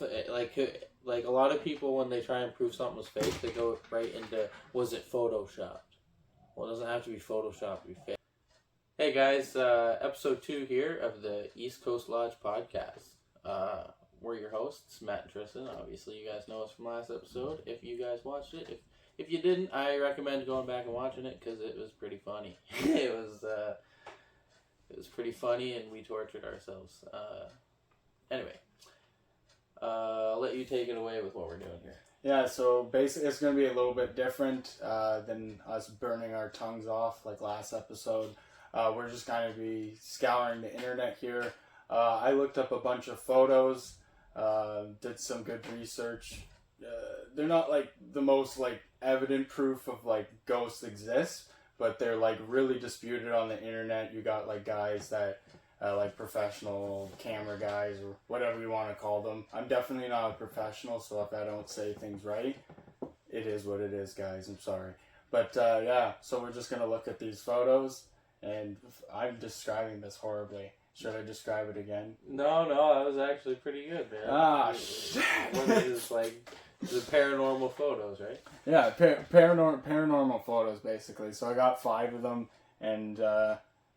think like a lot of people when they try and prove something was fake, they go right into was it photoshopped? Well, it doesn't have to be photoshopped to be fake. Hey guys, episode 2 here of the East Coast Lodge podcast. We're your hosts, Matt and Tristan. Obviously, you guys know us from last episode. If you guys watched it, if you didn't, I recommend going back and watching it because it was pretty funny. It was pretty funny, and we tortured ourselves. Anyway, I'll let you take it away with what we're doing here. Yeah, so basically it's going to be a little bit different than us burning our tongues off like last episode. We're just going to be scouring the internet here. I looked up a bunch of photos, did some good research. They're not like the most like evident proof of like ghosts exist, but they're like really disputed on the internet. You got like guys that like professional camera guys or whatever you want to call them. I'm definitely not a professional, so if I don't say things right, it is what it is, guys. I'm sorry. But yeah, so we're just going to look at these photos, and I'm describing this horribly. Should I describe it again? No, that was actually pretty good, man. Shit. What is this, like the paranormal photos, right? Yeah, paranormal photos, basically. So I got 5 of them, and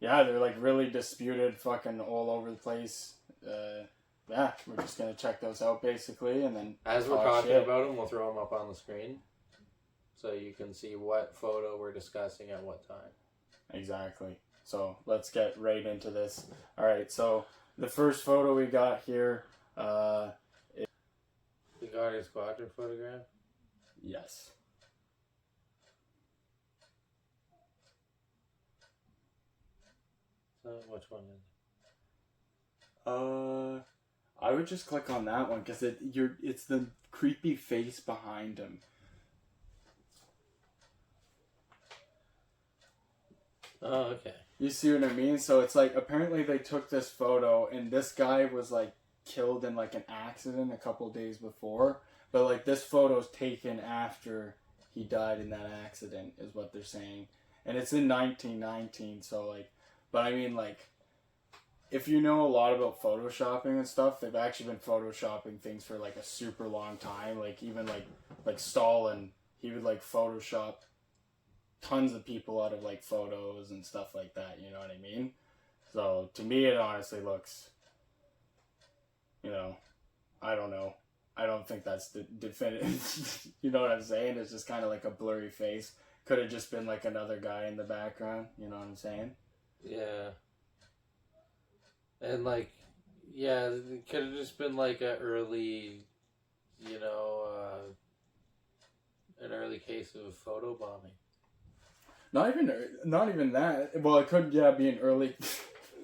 yeah, they're like really disputed, fucking all over the place. Yeah, we're just gonna check those out basically, and then as we're talking about them, we'll throw them up on the screen, so you can see what photo we're discussing at what time. Exactly. So let's get right into this. All right. So the first photo we got here. The Garden Squadron photograph. Yes. So which one is it? I would just click on that one because it's the creepy face behind him. Oh, okay. You see what I mean? So it's like apparently they took this photo and this guy was like killed in like an accident a couple days before, but like this photo's taken after he died in that accident is what they're saying, and it's in 1919. So like, but I mean like, if you know a lot about photoshopping and stuff, they've actually been photoshopping things for like a super long time. Like even like Stalin, he would like Photoshop tons of people out of like photos and stuff like that, you know what I mean? So to me it honestly looks, you know, I don't know, I don't think that's the definitive. You know what I'm saying? It's just kind of like a blurry face. Could have just been like another guy in the background, you know what I'm saying? Yeah. And like, yeah, it could have just been like an early, you know, an early case of photo bombing. Not even that. Well, it could, yeah, be an early.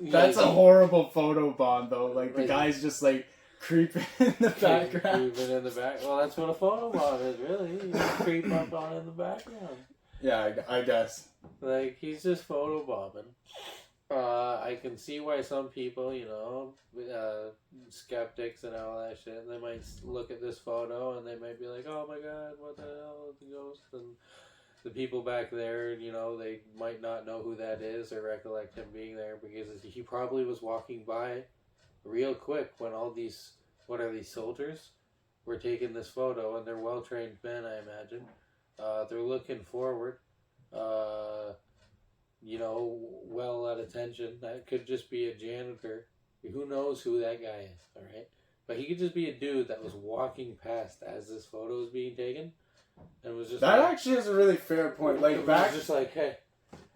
That's a horrible photo bomb, though. Like the guy's just like creeping in the background. Creeping in the back. Well, that's what a photo bomb is, really. You just creep up on in the background. Yeah, I guess. Like he's just photo bombing. I can see why some people, you know, skeptics and all that shit, they might look at this photo and they might be like, "Oh my God, what the hell is the ghost?" And the people back there, you know, they might not know who that is or recollect him being there because he probably was walking by real quick when all these, what are these soldiers, were taking this photo, and they're well-trained men, I imagine. They're looking forward, you know, well at attention. That could just be a janitor. Who knows who that guy is, all right? But he could just be a dude that was walking past as this photo was being taken. And was just that like, actually is a really fair point. Like back, just like, hey,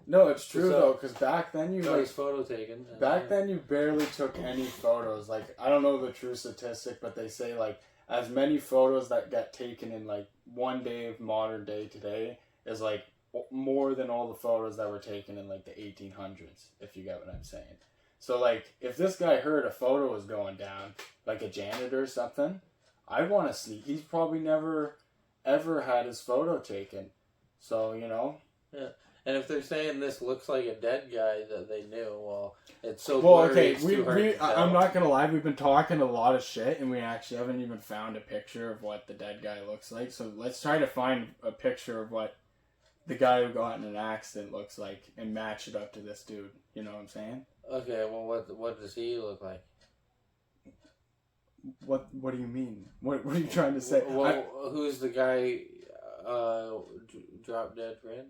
no, it's true though, because back then you got like his photo taken. Back then you barely took any photos. Like I don't know the true statistic, but they say like as many photos that get taken in like one day of modern day today is like more than all the photos that were taken in like the 1800s. If you get what I'm saying. So like if this guy heard a photo was going down, like a janitor or something, I'd want to see. He's probably never ever had his photo taken, so you know. Yeah, and if they're saying this looks like a dead guy that they knew, well, it's so well. blurry, Okay, I'm not gonna lie. We've been talking a lot of shit, and we actually haven't even found a picture of what the dead guy looks like. So let's try to find a picture of what the guy who got in an accident looks like and match it up to this dude. You know what I'm saying? Okay, well, what does he look like? What do you mean? What are you trying to say? Well, who's the guy? Drop Dead Fred?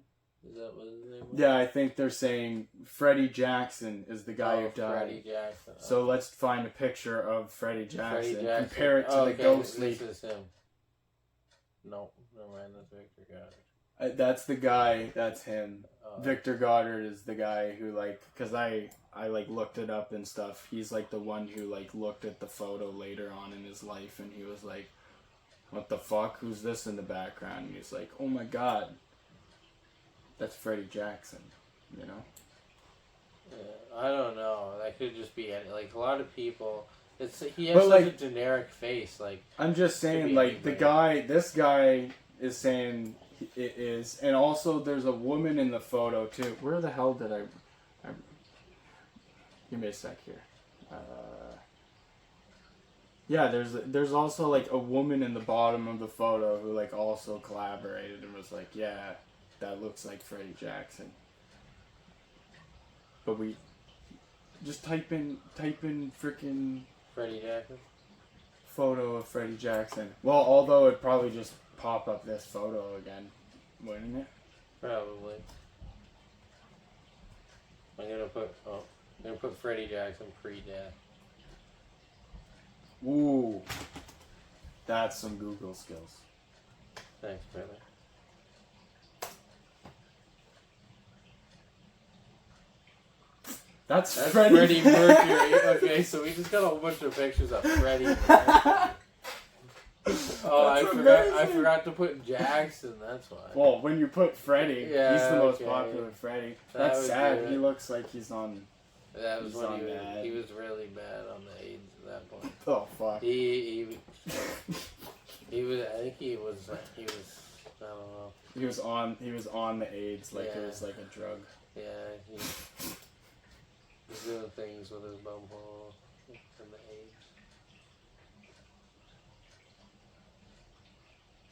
Is that what his name was? Yeah, I think they're saying Freddie Jackson is the guy who died. Freddie Jackson. So let's find a picture of Freddie Jackson. Compare it to the okay, ghostly. This is him. No, never mind. That's Victor Goddard. That's the guy. That's him. Victor Goddard is the guy who, like, because I like looked it up and stuff. He's like the one who like looked at the photo later on in his life, and he was like, "What the fuck? Who's this in the background?" And he's like, "Oh my god, that's Freddie Jackson." You know? Yeah, I don't know. That could just be like a lot of people. He has such a generic face. Like, I'm just saying, like this guy is saying it is, and also there's a woman in the photo too. Where the hell did I give me a sec here. Yeah, there's also like a woman in the bottom of the photo who like also collaborated and was like, yeah, that looks like Freddie Jackson. But we just type in freaking Freddie Jackson photo of Freddie Jackson. Well, although it'd probably just pop up this photo again, wouldn't it? Probably. I'm gonna put Freddie Jackson pre-death. Ooh, that's some Google skills. Thanks, brother. That's Freddie Mercury. Okay, so we just got a whole bunch of pictures of Freddie Mercury. Oh, I forgot to put Jackson. That's why. Well, when you put Freddie, he's the most popular Freddie. That's sad. Good. He looks like he's on. That was when he was really bad on the AIDS at that point. Oh fuck. He was. I think he was. I don't know. He was on the AIDS like it was like a drug. Yeah. He's doing things with his bumhole and the AIDS.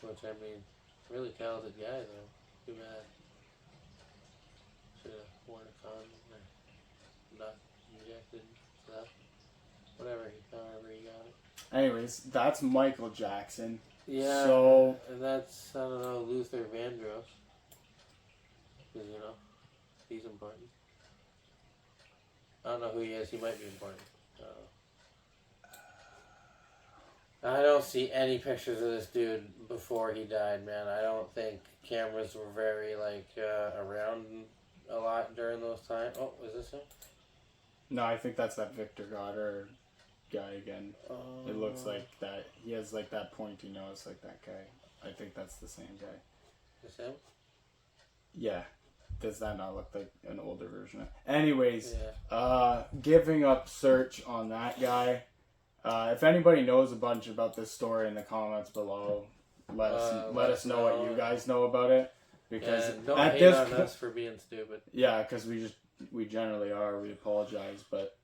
Which, I mean, really talented guy, though. Too bad. Should have worn a condom or not injected stuff. However he got it. Anyways, that's Michael Jackson. Yeah. So. And that's, I don't know, Luther Vandross. Because, you know, he's important. I don't know who he is. He might be important. I don't see any pictures of this dude before he died, man. I don't think cameras were very, like, around a lot during those times. Oh, is this him? No, I think that's that Victor Goddard guy again. It looks like that. He has, like, that pointy nose like that guy. I think that's the same guy. Is him? Yeah. Does that not look like an older version? Anyways, giving up search on that guy. If anybody knows a bunch about this story in the comments below, let us know what you guys know about it. Because don't at hate this on us for being stupid. Yeah, because we generally are. We apologize, but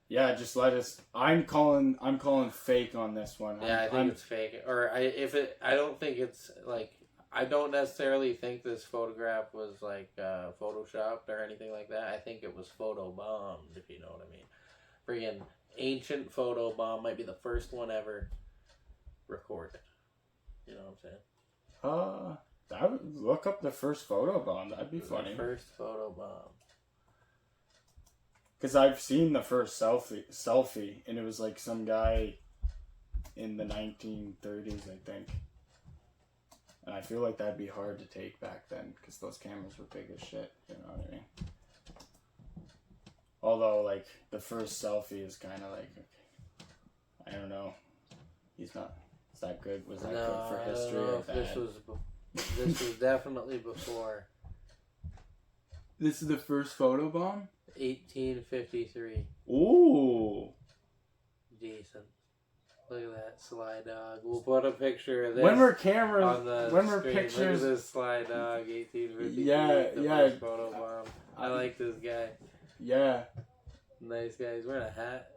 yeah, just let us. I'm calling fake on this one. Yeah, I think it's fake. Or I don't think it's like. I don't necessarily think this photograph was like photoshopped or anything like that. I think it was photobombed, if you know what I mean. Friggin' ancient photobomb might be the first one ever recorded. You know what I'm saying? I would look up the first photobomb. That'd be funny. The first photobomb. Because I've seen the first selfie, and it was like some guy in the 1930s, I think. And I feel like that'd be hard to take back then, because those cameras were big as shit, you know what I mean? Although, like, the first selfie is kind of like, okay, I don't know. Is that good? Was that good for history or bad? This was definitely before. This is the first photobomb? 1853. Ooh! Decent. Look at that sly dog. We'll put a picture of this. When were cameras? On the when were screen. pictures? Look at this sly dog. 1853. Yeah. First photobomb. I like this guy. Yeah. Nice guy. He's wearing a hat.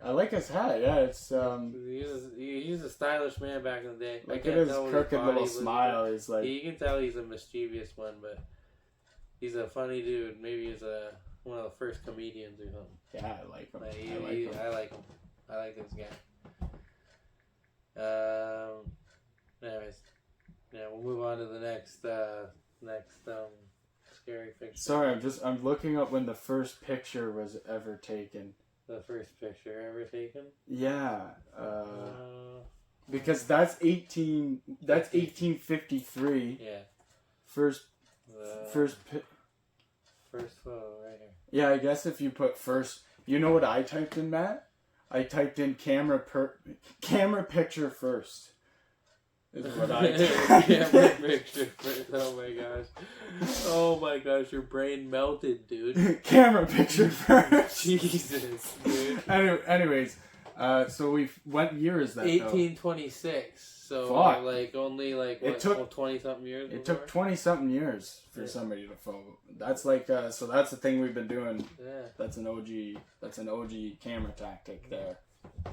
I like his hat. Yeah, it's He's a stylish man back in the day. Look at his crooked little smile. He's like. You can tell he's a mischievous one, but he's a funny dude. Maybe he's one of the first comedians or something. Yeah, I like him. I like him. I like this guy. Anyways, yeah, we'll move on to the next scary picture. Sorry, I'm looking up when the first picture was ever taken. The first picture ever taken? Yeah. Because that's 1853. Yeah. First photo right here. Yeah, I guess if you put first, you know what I typed in, Matt? I typed in camera picture first. Is what I typed. Camera picture first. Oh my gosh, your brain melted, dude. Camera picture first. Jesus, dude. Anyways, so what year is that? 1826. So Fuck. like only like It took 20 something years. It took 20 something years for somebody to photo. That's like so that's the thing we've been doing. Yeah. That's an OG camera tactic there.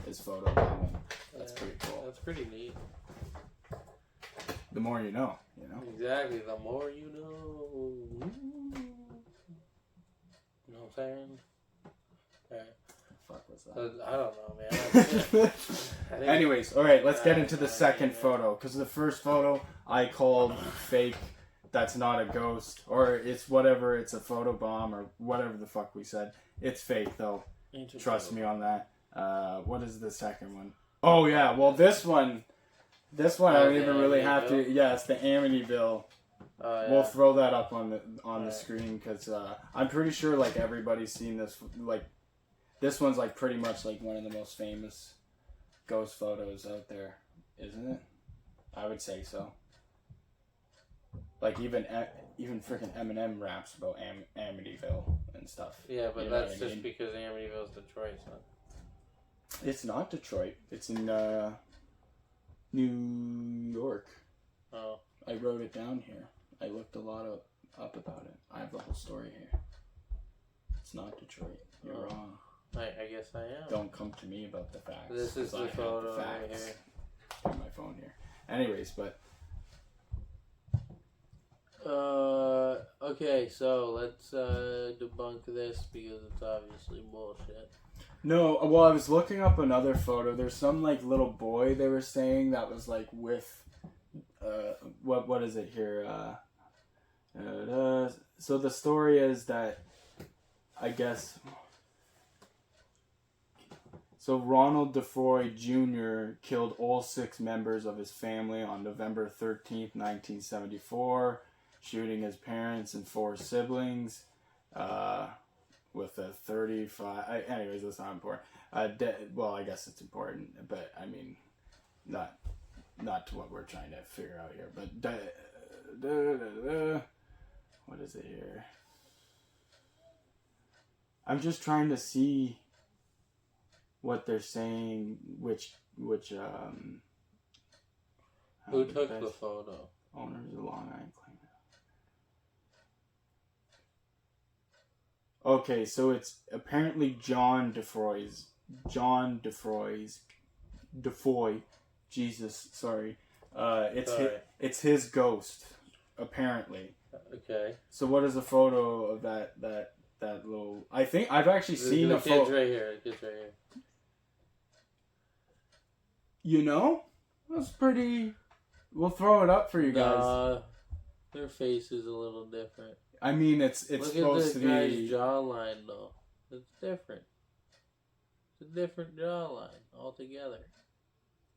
Is photo bombing. That's pretty cool. That's pretty neat. The more you know, you know. Exactly. The more you know. You know what I'm saying? Alright. Fuck was that? I don't know, man. Anyways, all right, let's get into the second photo, because the first photo I called fake. That's not a ghost, or it's whatever. It's a photo bomb, or whatever the fuck we said. It's fake though. Trust me on that. What is the second one? Oh yeah, well this one I don't even really have to. Yeah, it's the Amityville. Yeah. We'll throw that up on the screen, because I'm pretty sure like everybody's seen this. Like this one's like pretty much like one of the most famous ghost photos out there, isn't it? I would say so. Like even freaking Eminem raps about Amityville and stuff. Yeah, but you know that's just because Amityville's Detroit, son. It's not Detroit. It's in New York. Oh. I wrote it down here. I looked a lot up about it. I have the whole story here. It's not Detroit. You're wrong. I guess I am. Don't come to me about the facts. This is the photo right here. On my phone here. Anyways, but okay, so let's debunk this because it's obviously bullshit. no. Well, I was looking up another photo. There's some like little boy they were saying that was like with what is it here? So the story is that I guess. So Ronald DeFroy Jr. killed all 6 members of his family on November 13th, 1974, shooting his parents and 4 siblings with a 35... anyways, that's not important. Well, I guess it's important, but I mean, not to what we're trying to figure out here. But what is it here? I'm just trying to see what they're saying, which Who took the photo? Owners of Long Island claim. Okay, so it's apparently Defoy. Jesus, sorry. It's his ghost, apparently. Okay. So what is the photo of that little? I think I've actually seen a photo. The kid's right here. You know, that's pretty. We'll throw it up for you guys. Their face is a little different. I mean, it's Look supposed at to this be. guy's jawline, though. It's different. It's a different jawline altogether.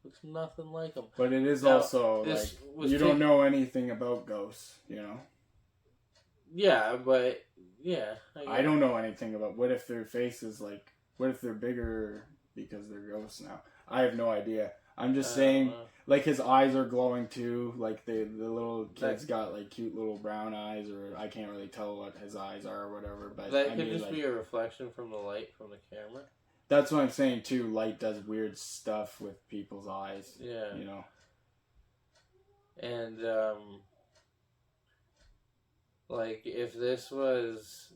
Looks nothing like him. But it is now, also like you don't know anything about ghosts, you know. Yeah, but yeah. I don't know anything about. What if their face is like? What if they're bigger because they're ghosts now? I have no idea. I'm just saying, like his eyes are glowing too. Like the little kid's got like cute little brown eyes, or I can't really tell what his eyes are or whatever. But that could just be a reflection from the light from the camera. That's what I'm saying too. Light does weird stuff with people's eyes. Yeah, you know. And like if this was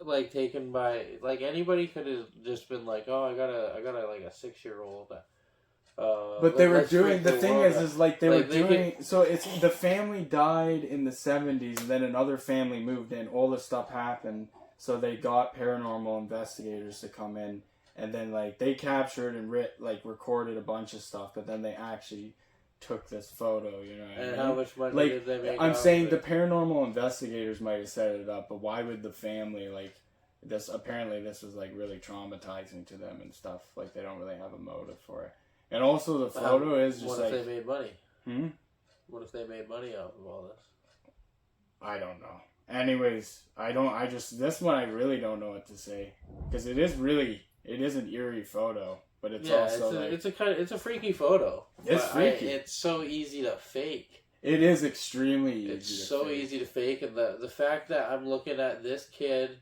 like taken by like anybody could have just been like, oh, I got like a 6-year-old. But they were doing the thing is like they were doing. So it's the family died in the 70s, and then another family moved in. All this stuff happened. So they got paranormal investigators to come in, and then like they captured and recorded a bunch of stuff, but then they actually took this photo, you know what I mean? How much money like, did they make? I'm saying the paranormal investigators might have set it up, but why would the family this? Apparently, this was like really traumatizing to them and stuff. Like they don't really have a motive for it. And also, the photo is just what if they made money? What if they made money off of all this? I don't know. Anyways, this one I really don't know what to say, because it is an eerie photo, but it's also it's a freaky photo. It's freaky. It's so easy to fake. It is extremely easy. It's so easy to fake, and the fact that I'm looking at this kid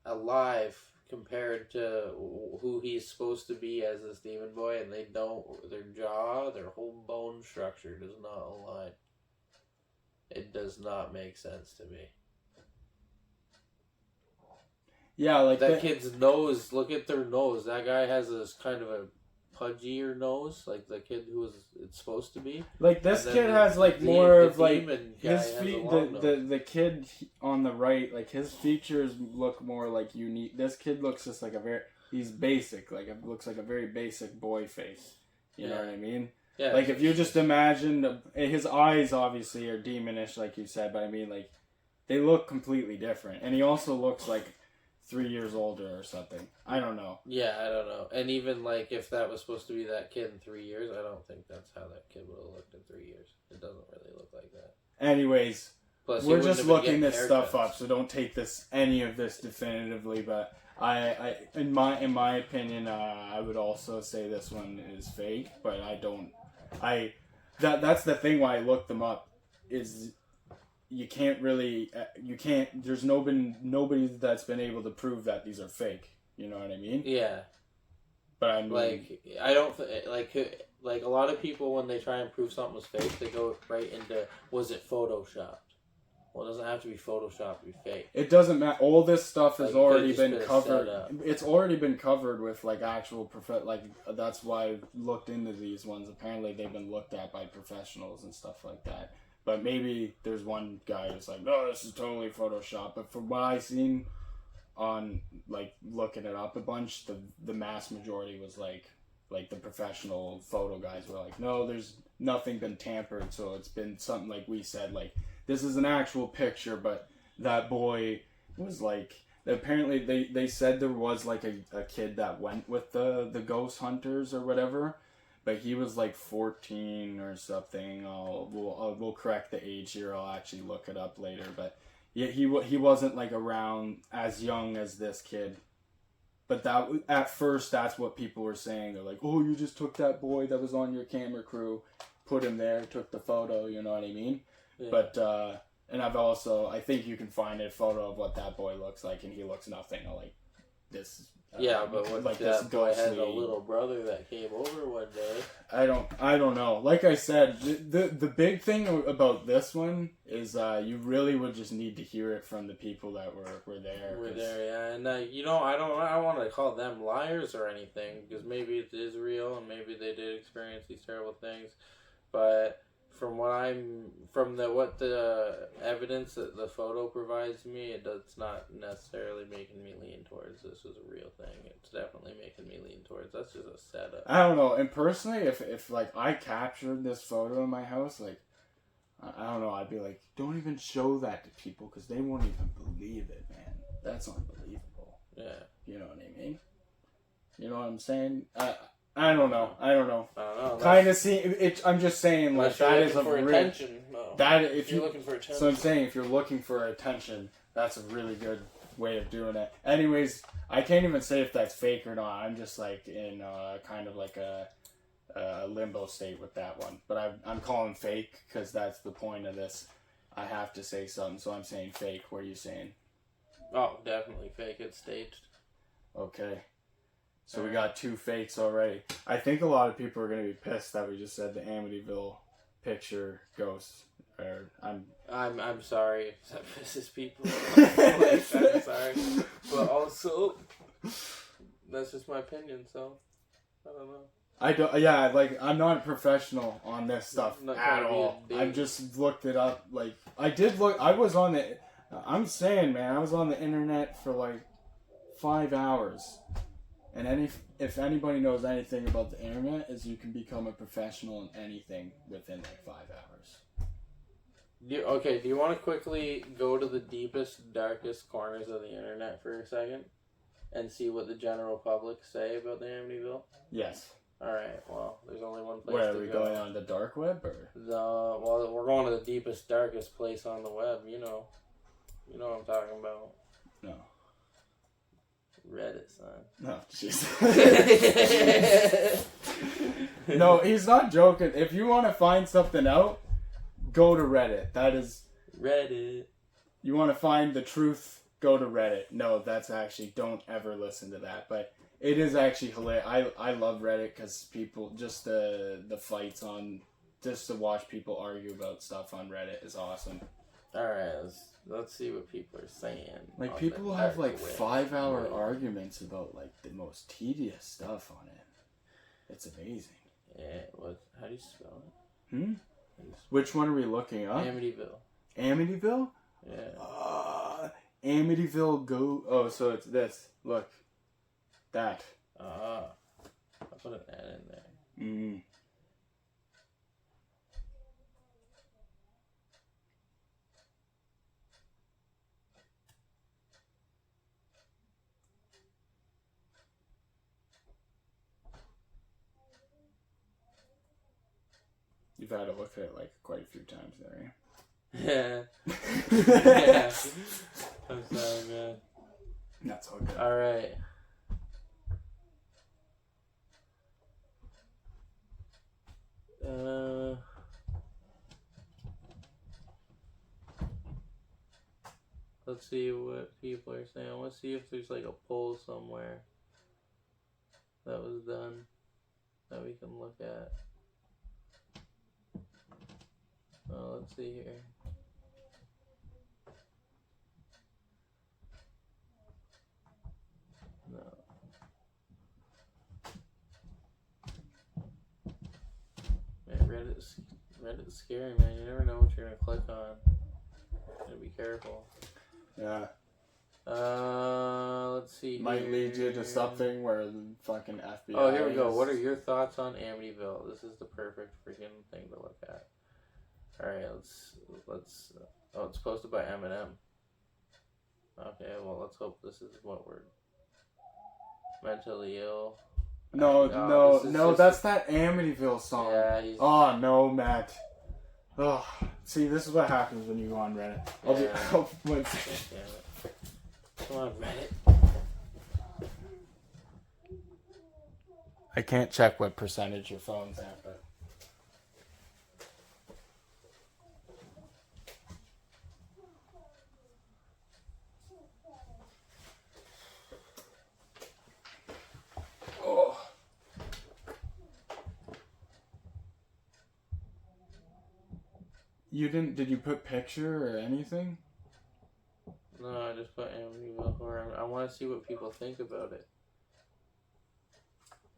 alive compared to who he's supposed to be as this demon boy, and their jaw, their whole bone structure does not align. It does not make sense to me. Yeah, like that kid's nose. Look at their nose. That guy has this kind of a pudgier nose, like the kid who it's supposed to be. Like this kid has like more of like his the kid on the right, like his features look more like unique. This kid looks just like he's basic, like it looks like a very basic boy face. You know what I mean? Yeah. Like if you just imagine his eyes obviously are demonish, like you said, but I mean like they look completely different, and he also looks like 3 years older or something. I don't know. Yeah, I don't know. And even like if that was supposed to be that kid in 3 years, I don't think that's how that kid would have looked in 3 years. It doesn't really look like that. Anyways, we're just looking this stuff up, so don't take any of this definitively. But in my opinion, I would also say this one is fake. But that's the thing why I looked them up is. There's nobody that's been able to prove that these are fake. You know what I mean? Yeah. But I mean, like a lot of people when they try and prove something was fake, they go right into, was it photoshopped? Well, it doesn't have to be photoshopped to be fake. It doesn't matter. All this stuff has already been covered. It's already been covered with like actual that's why I looked into these ones. Apparently they've been looked at by professionals and stuff like that. But maybe there's one guy who's like, no, this is totally Photoshopped. But from what I've seen on, like, looking it up a bunch, the mass majority was like the professional photo guys were like, no, there's nothing been tampered. So it's been something like we said, like, this is an actual picture, but that boy was like, apparently they said there was like a kid that went with the ghost hunters or whatever. But he was like 14 or something. We'll correct the age here. I'll actually look it up later. But yeah, he wasn't like around as young as this kid. But at first, that's what people were saying. They're like, "Oh, you just took that boy that was on your camera crew, put him there, took the photo." You know what I mean? Yeah. But and I think you can find a photo of what that boy looks like, and he looks nothing like this. But what like that boy had a little brother that came over one day. I don't know. Like I said, the big thing about this one is you really would just need to hear it from the people that were there. Yeah. And I don't want to call them liars or anything, because maybe it is real and maybe they did experience these terrible things, but from what the evidence that the photo provides me, it's not necessarily making me lean towards this was a real thing. It's definitely making me lean towards that's just a setup. I don't know. And personally, if like I captured this photo in my house, like I don't know, I'd be like, don't even show that to people because they won't even believe it, man. That's unbelievable. Yeah. You know what I mean? You know what I'm saying? I don't know. Kind of see it. I'm just saying, like that is a attention. No. That if you're looking for attention. So I'm saying, if you're looking for attention, that's a really good way of doing it. Anyways, I can't even say if that's fake or not. I'm just like in kind of like a limbo state with that one. But I'm calling fake because that's the point of this. I have to say something, so I'm saying fake. What are you saying? Oh, definitely fake. It's staged. Okay. So we got 2 fakes already. I think a lot of people are going to be pissed that we just said the Amityville picture ghost. I'm sorry if that pisses people off. I'm sorry. But also, that's just my opinion, so I don't know. I'm not a professional on this stuff at all. I've just looked it up. Like, I was on it. I'm saying, man, I was on the internet for like 5 hours. And if anybody knows anything about the internet, is you can become a professional in anything within like 5 hours. Do you want to quickly go to the deepest, darkest corners of the internet for a second? And see what the general public say about the Amityville? Yes. Alright, well, there's only one place Where to are we go. going, on the dark web, or? Well, we're going to the deepest, darkest place on the web, you know. You know what I'm talking about. No. Reddit, son. No, jeez. No, he's not joking. If you want to find something out, go to Reddit. That is... Reddit. You want to find the truth, go to Reddit. No, that's actually... Don't ever listen to that. But it is actually hilarious. I love Reddit because people... Just the fights on... Just to watch people argue about stuff on Reddit is awesome. Alright, let's see what people are saying. Like, people will have like 5-hour arguments about like the most tedious stuff on it. It's amazing. Yeah, how do you spell it? Which one are we looking up? Amityville. Amityville? Yeah. Amityville go... Oh, so it's this. Look. That. I put an N in there. Mm. You've had to look at it like quite a few times there, yeah. Yeah. I'm sorry, man. That's all good. Alright. Let's see what people are saying. Let's see if there's like a poll somewhere that was done that we can look at. Let's see here. No. Man, Reddit's scary, man. You never know what you're gonna click on. You gotta be careful. Yeah. Let's see. Might lead you to something where the fucking FBI. Oh, here we go. What are your thoughts on Amityville? This is the perfect freaking thing to look at. All right, let's. Oh, it's posted by Eminem. Okay, well, let's hope this is what we're mentally ill. No, that's that Amityville song. Yeah, Oh no, Matt. Oh, see, this is what happens when you go on Reddit. One second. Damn it. Come on, Reddit. I can't check what percentage your phone's at, but. Oh. Did you put picture or anything? No, I just put Amityville Horror. I want to see what people think about it.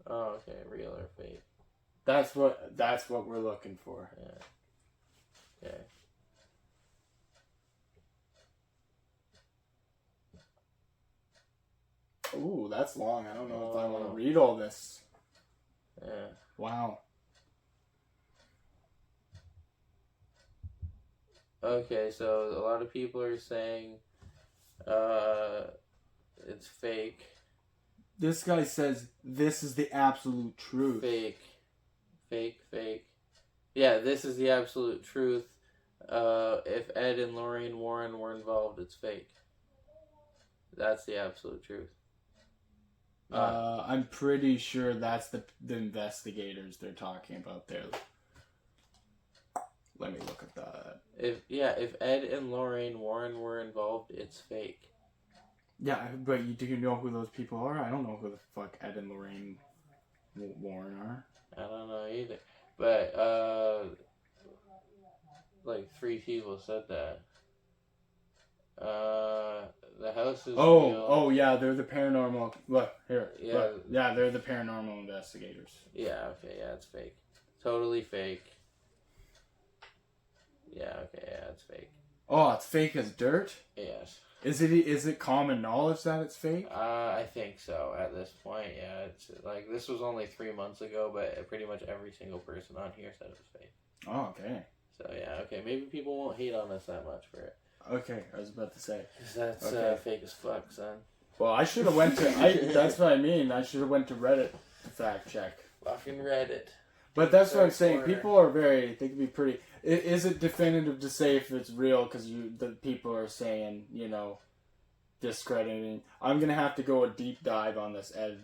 Oh, okay, real or fake. That's what we're looking for. Yeah. Okay. Ooh, that's long. I don't know if I want to read all this. Yeah. Wow. Okay, so a lot of people are saying it's fake. This guy says this is the absolute truth. Fake. Yeah, this is the absolute truth. If Ed and Lorraine Warren were involved, it's fake. That's the absolute truth. I'm pretty sure that's the investigators they're talking about there. Let me look at that. If Ed and Lorraine Warren were involved, it's fake. Yeah, but do you know who those people are? I don't know who the fuck Ed and Lorraine Warren are. I don't know either. But, like 3 people said that. The house is real. Oh, yeah, they're the paranormal. Look, here. Yeah. Look. Yeah, they're the paranormal investigators. Yeah, okay, yeah, it's fake. Totally fake. Yeah, okay, yeah, it's fake. Oh, it's fake as dirt? Yes. Is it common knowledge that it's fake? I think so at this point, yeah. It's like, this was only 3 months ago, but pretty much every single person on here said it was fake. Oh, okay. So, yeah, okay. Maybe people won't hate on us that much for it. Okay, I was about to say. Because that's fake as fuck, son. Well, I should have went to... that's what I mean. I should have went to Reddit to fact check. Fucking Reddit. But that's what I'm saying. People are they can be pretty... Is it definitive to say if it's real because the people are saying, discrediting? I'm going to have to go a deep dive on this Ed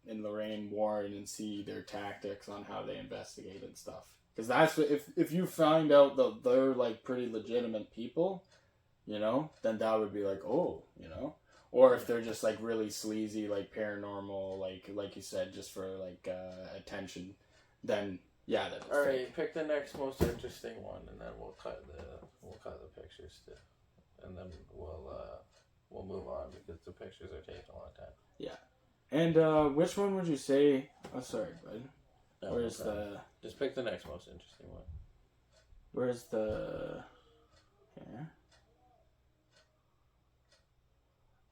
and Lorraine Warren and see their tactics on how they investigate and stuff. Because that's what... If you find out that they're, like, pretty legitimate people, then that would be like, oh, Or if they're just, like, really sleazy, like, paranormal, like you said, just for, like, attention, then... Yeah, that's all right. Pick the next most interesting one, and then we'll cut the pictures too, and then we'll move on because the pictures are taking a long time. Yeah, and which one would you say? Oh, sorry, bud. No, where's the? Just pick the next most interesting one. Where's the? Yeah.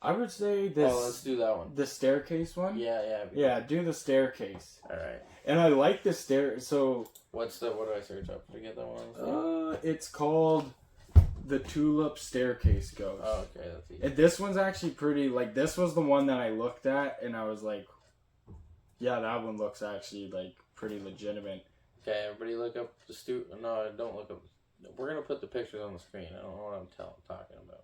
I would say this. Oh, let's do that one. The staircase one? Yeah. Do the staircase. Alright. And I like the stair, so... What do I search up to get that one? It's called The Tulip Staircase Ghost. Oh, okay, that's easy. And this one's actually pretty, like, this was the one that I looked at, and I was like, yeah, that one looks actually, like, pretty legitimate. Okay, everybody look up the No, don't look up... We're going to put the pictures on the screen. I don't know what I'm talking about.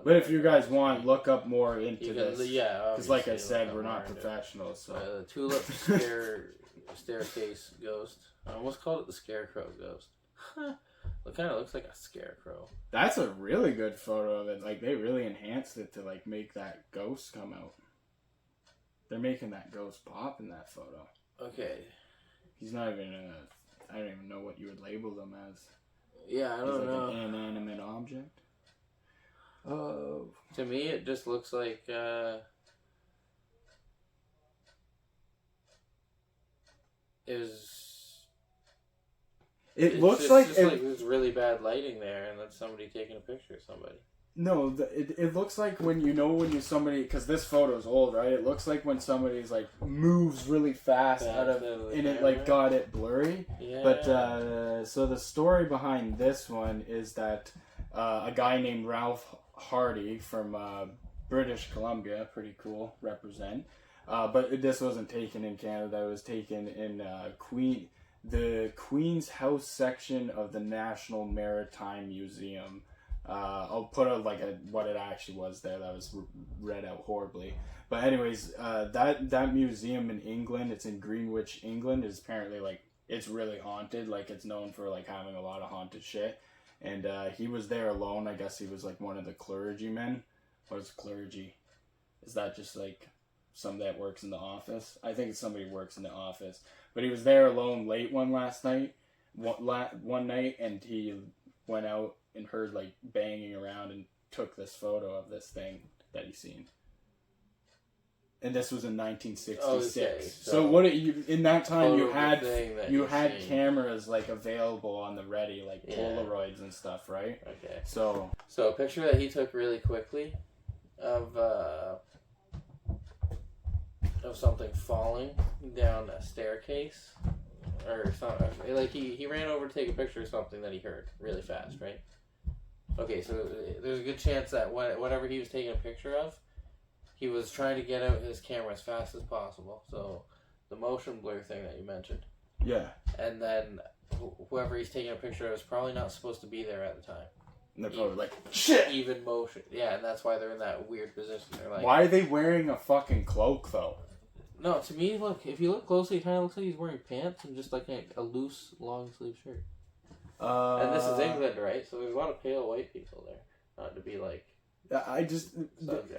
But if you guys want, look up more into this. Yeah, because like I said, we're not professionals. So the Tulip Staircase Ghost. I almost called it the Scarecrow Ghost. It kind of looks like a scarecrow. That's a really good photo of it. Like, they really enhanced it to, like, make that ghost come out. They're making that ghost pop in that photo. Okay. He's not even I don't even know what you would label them as. Yeah, I don't know. An inanimate object. Oh. To me, it just looks like It looks like there's really bad lighting there, and that's somebody taking a picture of somebody. No, it looks like when somebody, because this photo is old, right? It looks like when somebody's like moves really fast it like got it blurry. Yeah. But so the story behind this one is that a guy named Ralph Hardy from British Columbia, pretty cool, represent. But this wasn't taken in Canada. It was taken in the Queen's House section of the National Maritime Museum. I'll put what it actually was there. That was read out horribly. But anyways, that museum in England, it's in Greenwich, England, is apparently it's really haunted. Like, it's known for having a lot of haunted shit. And he was there alone. I guess he was one of the clergymen. What is clergy? Is that just somebody that works in the office? I think it's somebody who works in the office. But he was there alone late one night, and he went out and heard banging around and took this photo of this thing that he's seen. And this was in 1966. Okay, so in that time you had cameras available on the ready, Polaroids and stuff, right? Okay. So a picture that he took really quickly of something falling down a staircase or something. He ran over to take a picture of something that he heard really fast, right? Okay, so there's a good chance that whatever he was taking a picture of, he was trying to get out his camera as fast as possible. So the motion blur thing that you mentioned. Yeah. And then whoever he's taking a picture of is probably not supposed to be there at the time. And they're probably shit! Even motion. Yeah, and that's why they're in that weird position. They're why are they wearing a fucking cloak, though? No, to me, look, if you look closely, it kind of looks like he's wearing pants and just a loose, long sleeve shirt. And this is England, right? So there's a lot of pale white people there. Not to be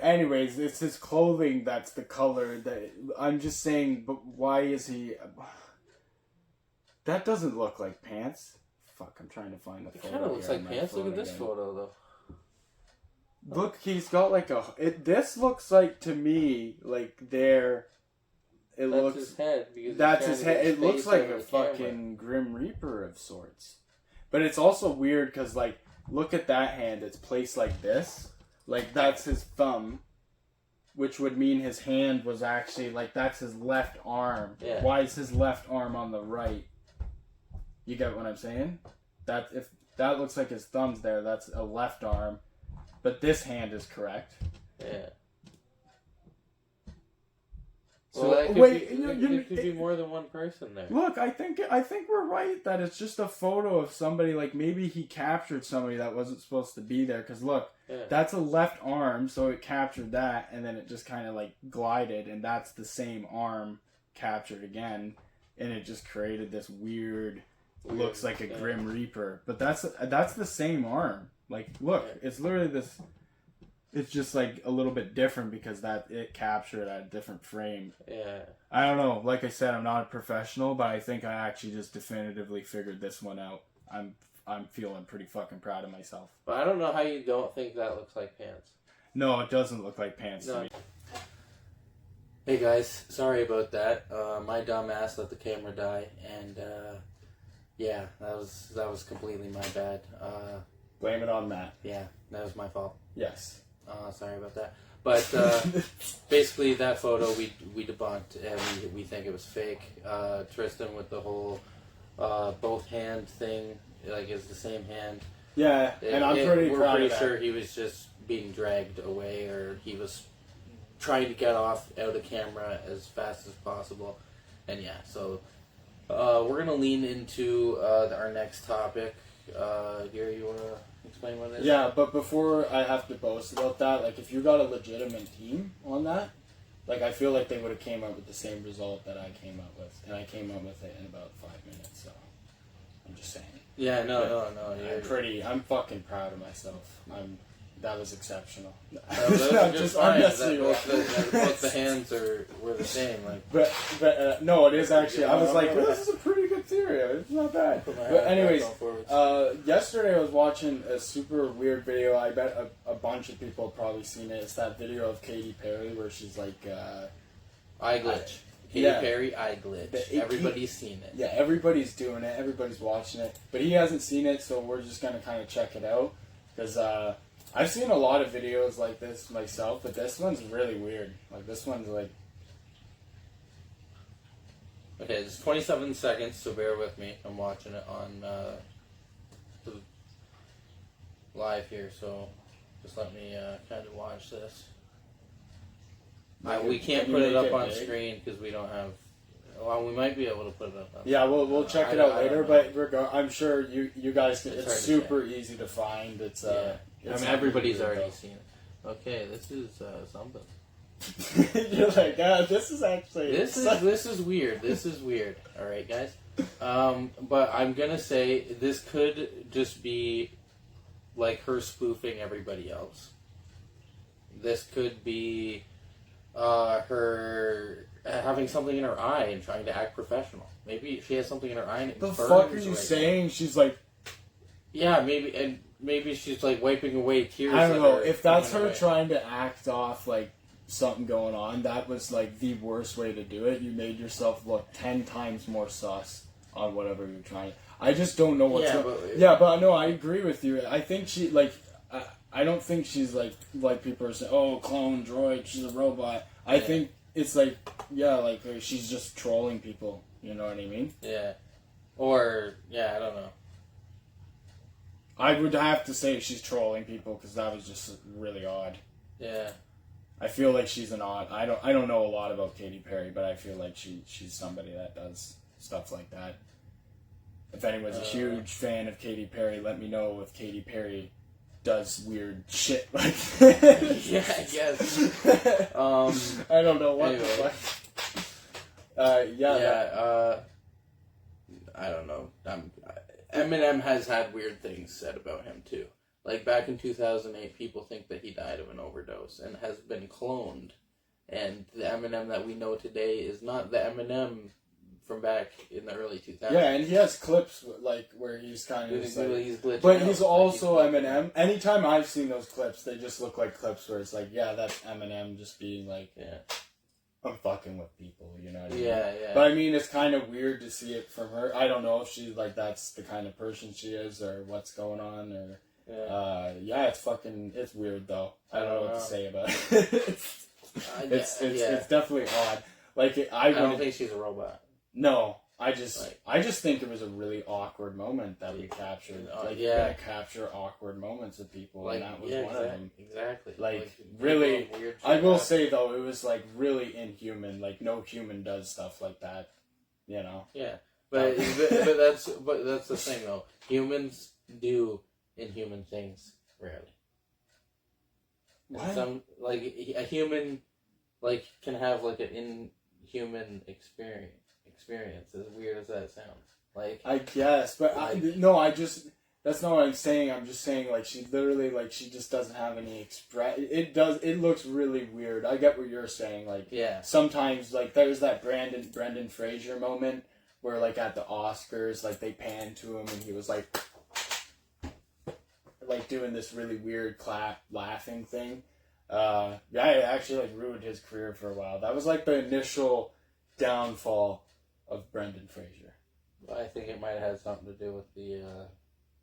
anyways, it's his clothing that's the color that... I'm just saying, but why is he... That doesn't look like pants. Fuck, I'm trying to find the photo. It kind of looks like pants. Look at this photo, though. Look, he's got this looks like, to me, there... That's his head. That's his head. It looks like a fucking Grim Reaper of sorts. But it's also weird because, look at that hand. It's placed like this. Like, that's his thumb. Which would mean his hand was actually, like, that's his left arm. Yeah. Why is his left arm on the right? You get what I'm saying? That if that looks like his thumb's there, that's a left arm. But this hand is correct. Yeah. So well, it could be more than one person there. Look, I think we're right that it's just a photo of somebody. Like, maybe he captured somebody that wasn't supposed to be there. Because look, that's a left arm, so it captured that, and then it just kind of like glided, and that's the same arm captured again, and it just created this weird looks like a Grim Reaper. But that's the same arm. Like, look, it's literally this. It's just like a little bit different because that it captured at a different frame. Yeah. I don't know. Like I said, I'm not a professional, but I think I actually just definitively figured this one out. I'm feeling pretty fucking proud of myself. But I don't know how you don't think that looks like pants. No, it doesn't look like pants to me. Hey guys, sorry about that. My dumb ass let the camera die, and yeah, that was completely my bad. Blame it on Matt. Yeah, that was my fault. Yes. Sorry about that. But basically, that photo we debunked, and we think it was fake. Tristan with the whole both hand thing, like it's the same hand. Yeah, and I'm pretty proud of that. We're pretty sure he was just being dragged away, or he was trying to get out of camera as fast as possible. And yeah, so we're gonna lean into our next topic. Gary, you wanna explain what it is? Yeah, but before I have to boast about that, like, if you got a legitimate team on that, like, I feel like they would have came up with the same result that I came up with, and I came up with it in about 5 minutes. So I'm just saying. Yeah, no. I'm fucking proud of myself. That was exceptional. That was just fine. Both the hands were the same. Like, but no, it is actually. I was like, this is a pretty good theory. It's not bad. But anyways, yesterday I was watching a super weird video. I bet a bunch of people have probably seen it. It's that video of Katy Perry where she's like, eye glitch. Katy Perry, eye glitch. Everybody's seen it. Yeah, everybody's doing it. Everybody's watching it. But he hasn't seen it, so we're just gonna kind of check it out because. I've seen a lot of videos like this myself, but this one's really weird. Like, this one's like... Okay, it's 27 seconds, so bear with me. I'm watching it on live here, so just let me kind of watch this. We can't put it up on screen because we don't have... Well, we might be able to put it up. Yeah, we'll check it out later, but I'm sure you guys can... It's super easy to find. It's... I mean, everybody's already seen it. Okay, this is something. You're like, this is actually... This is weird. This is weird. All right, guys. But I'm gonna say this could just be like her spoofing everybody else. This could be her having something in her eye and trying to act professional. Maybe she has something in her eye and it burns. The fuck are you saying? She's like... Yeah, maybe she's like wiping away tears. I don't know. If that's her trying to act off like something going on, that was like the worst way to do it. You made yourself look 10 times more sus on whatever you're trying. I just don't know what's but no, I agree with you. I think she like I don't think she's like people are saying, oh, clone droid, she's a robot. I think it's like she's just trolling people. You know what I mean? Yeah. Or I don't know. I would have to say she's trolling people because that was just really odd. Yeah. I feel like she's an odd... I don't know a lot about Katy Perry, but I feel like she's somebody that does stuff like that. If anyone's a huge fan of Katy Perry, let me know if Katy Perry does weird shit like this. Yeah, I guess. I don't know what anyway. I don't know. Eminem has had weird things said about him too. Like back in 2008, people think that he died of an overdose and has been cloned. And the Eminem that we know today is not the Eminem from back in the early 2000s. Yeah, and he has clips like where he's kind of he's glitching but out. he's also Eminem. Anytime I've seen those clips, they just look like clips where it's like, yeah, that's Eminem just being like, I'm fucking with people, you know what I mean? Yeah. But I mean, it's kind of weird to see it from her. I don't know if she's like, that's the kind of person she is or what's going on or... Yeah, it's weird though. I don't know what to say about it. It's definitely odd. Like I don't think she's a robot. No, I just think it was a really awkward moment that we captured. Like you're gonna capture awkward moments of people, and that was one of them. Exactly. Like really, I will say though, it was like really inhuman. Like no human does stuff like that. You know. Yeah, but that's the thing though. Humans do inhuman things rarely. What? Some like a human like can have like an inhuman experience. As weird as that sounds, like I guess, but that's not what I'm saying. I'm just saying like she literally like she just doesn't have any It looks really weird. I get what you're saying. Like sometimes like there's that Brendan Fraser moment where like at the Oscars like they panned to him and he was like doing this really weird laughing thing. It actually like ruined his career for a while. That was like the initial downfall of Brendan Fraser. I think it might have had something to do with the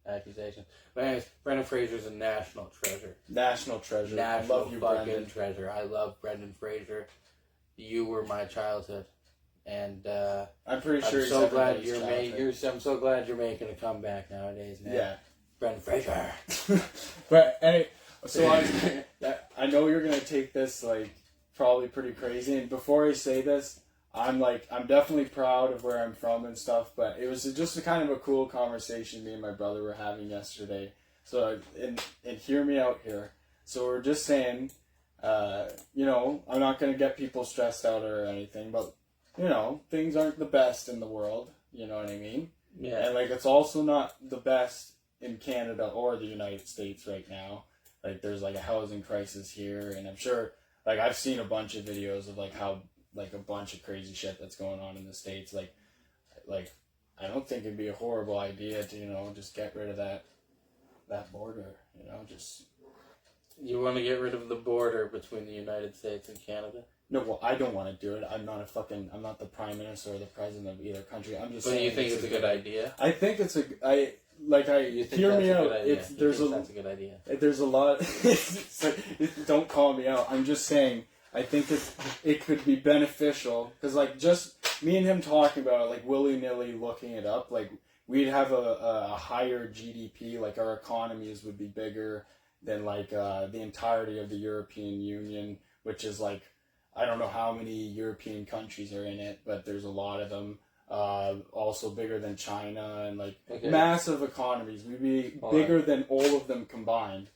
accusation. But anyways, Brendan Fraser's a national treasure. National treasure. I love you, fucking Treasure. I love Brendan Fraser. You were my childhood, and I'm pretty sure. I'm so glad I'm so glad you're making a comeback nowadays, man. Yeah, Brendan Fraser. But I know you're gonna take this like probably pretty crazy, and before I say this. I'm definitely proud of where I'm from and stuff, but it was just a kind of a cool conversation me and my brother were having yesterday. So, and hear me out here. So we're just saying, I'm not going to get people stressed out or anything, but, things aren't the best in the world, you know what I mean? Yeah. And, it's also not the best in Canada or the United States right now. Like, there's, a housing crisis here, and I'm sure, I've seen a bunch of videos of, how a bunch of crazy shit that's going on in the States. Like I don't think it'd be a horrible idea to, just get rid of that border, just... You want to get rid of the border between the United States and Canada? No, well, I don't want to do it. I'm not the prime minister or the president of either country. I'm just saying... But you think it's a good idea? I think it's hear me out. That's a good idea. There's a lot... don't call me out. I'm just saying... I think it could be beneficial because just me and him talking about it, willy-nilly looking it up, we'd have a higher GDP, our economies would be bigger than the entirety of the European Union, which is I don't know how many European countries are in it, but there's a lot of them. Also bigger than China and massive economies. We'd be bigger than all of them combined.